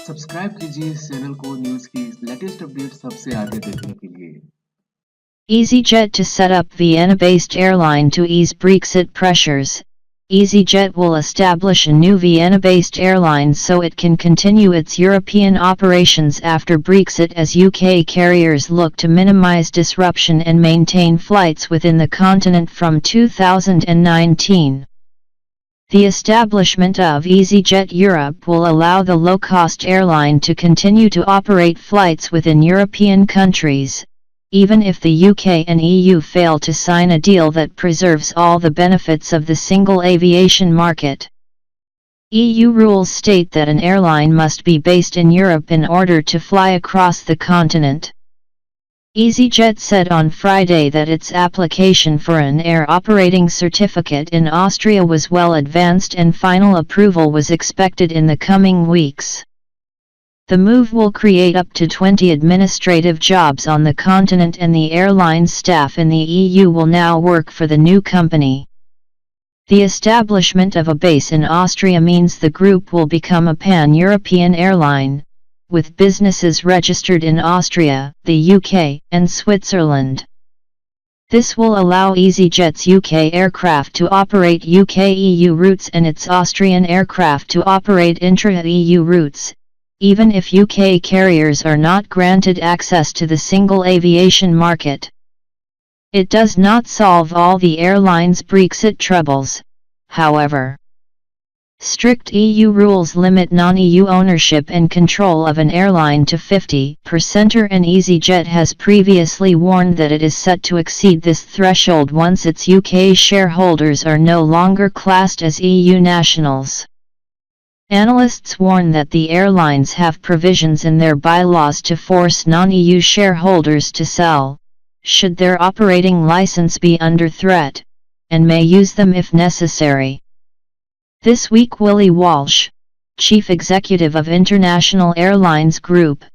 Subscribe कीजिए इस channel को न्यूज़ की लेटेस्ट अपडेट सबसे आगे देखने के लिए। EasyJet to set up Vienna-based airline to ease Brexit pressures. EasyJet will establish a new Vienna-based airline so it can continue its European operations after Brexit as UK carriers look to minimize disruption and maintain flights within the continent from 2019. The establishment of EasyJet Europe will allow the low-cost airline to continue to operate flights within European countries, even if the UK and EU fail to sign a deal that preserves all the benefits of the single aviation market. EU rules state that an airline must be based in Europe in order to fly across the continent. EasyJet said on Friday that its application for an air operating certificate in Austria was well advanced and final approval was expected in the coming weeks. The move will create up to 20 administrative jobs on the continent, and the airline's staff in the EU will now work for the new company. The establishment of a base in Austria means the group will become a pan-European airline, with businesses registered in Austria, the UK, and Switzerland. This will allow EasyJet's UK aircraft to operate UK-EU routes and its Austrian aircraft to operate intra-EU routes, even if UK carriers are not granted access to the single aviation market. It does not solve all the airline's Brexit troubles, however. Strict EU rules limit non-EU ownership and control of an airline to 50%, and EasyJet has previously warned that it is set to exceed this threshold once its UK shareholders are no longer classed as EU nationals. Analysts warn that the airlines have provisions in their bylaws to force non-EU shareholders to sell, should their operating license be under threat, and may use them if necessary. This week Willie Walsh, chief executive of International Airlines Group,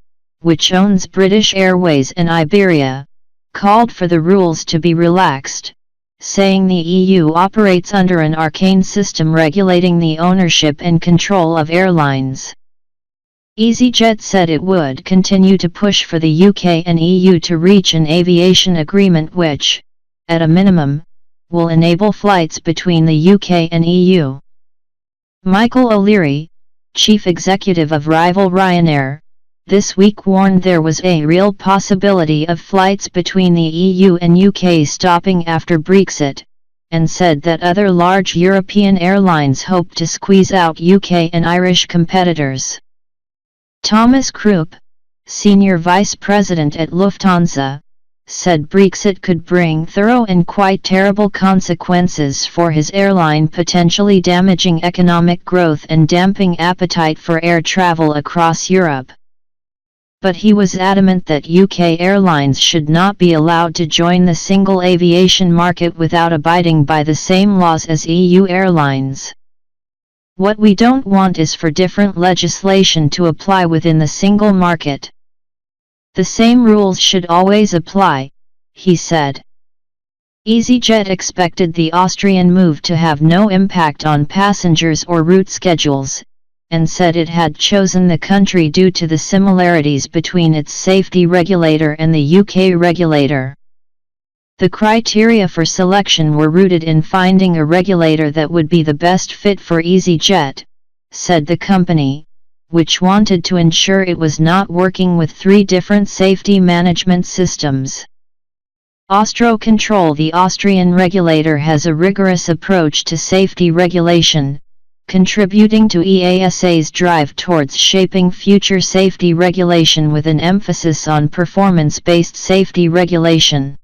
which owns British Airways and Iberia, called for the rules to be relaxed, saying the EU operates under an arcane system regulating the ownership and control of airlines. EasyJet said it would continue to push for the UK and EU to reach an aviation agreement which, at a minimum, will enable flights between the UK and EU. Michael O'Leary, chief executive of rival Ryanair, this week warned there was a real possibility of flights between the EU and UK stopping after Brexit, and said that other large European airlines hope to squeeze out UK and Irish competitors. Thomas Krupp, senior vice president at Lufthansa, said Brexit could bring thorough and quite terrible consequences for his airline, potentially damaging economic growth and damping appetite for air travel across Europe. But he was adamant that UK airlines should not be allowed to join the single aviation market without abiding by the same laws as EU airlines. What we don't want is for different legislation to apply within the single market. The same rules should always apply, he said. EasyJet expected the Austrian move to have no impact on passengers or route schedules, and said it had chosen the country due to the similarities between its safety regulator and the UK regulator. The criteria for selection were rooted in finding a regulator that would be the best fit for EasyJet, said the company, which wanted to ensure it was not working with three different safety management systems. Austrocontrol, the Austrian regulator, has a rigorous approach to safety regulation, contributing to EASA's drive towards shaping future safety regulation with an emphasis on performance-based safety regulation.